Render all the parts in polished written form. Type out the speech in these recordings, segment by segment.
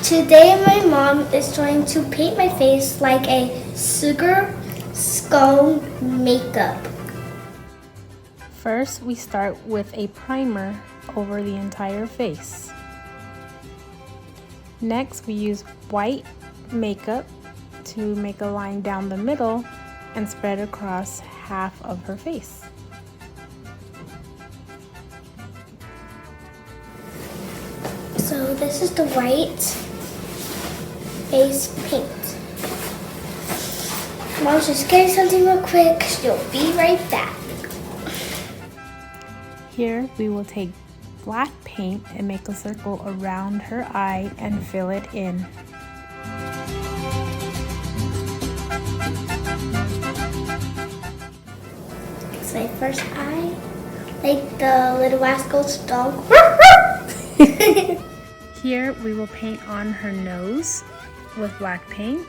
Today my mom is trying to paint my face like a sugar skull makeup. First, we start with a primer over the entire face. Next, we use white makeup to make a line down the middle and spread across half of her face. So this is the white face paint. Mom's just getting something real quick. She'll be right back. Here we will take black paint and make a circle around her eye and fill it in. It's my first eye, like the little rascal's dog. Here we will paint on her nose with black paint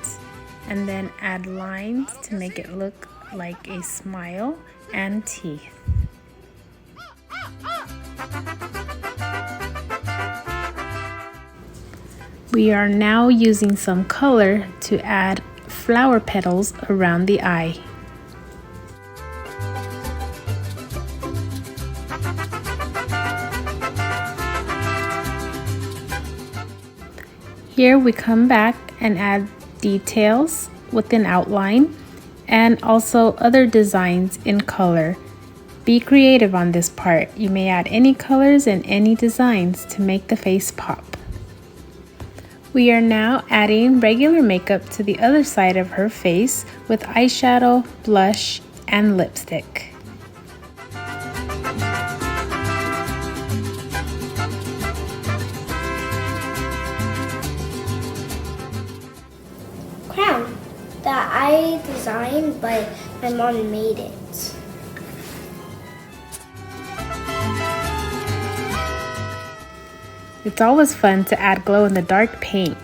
and then add lines to make it look like a smile and teeth. We are now using some color to add flower petals around the eye. Here we come back and add details with an outline and also other designs in color. Be creative on this part. You may add any colors and any designs to make the face pop. We are now adding regular makeup to the other side of her face with eyeshadow, blush, and lipstick. Crown that I designed, but my mom made it. It's always fun to add glow-in-the-dark paint.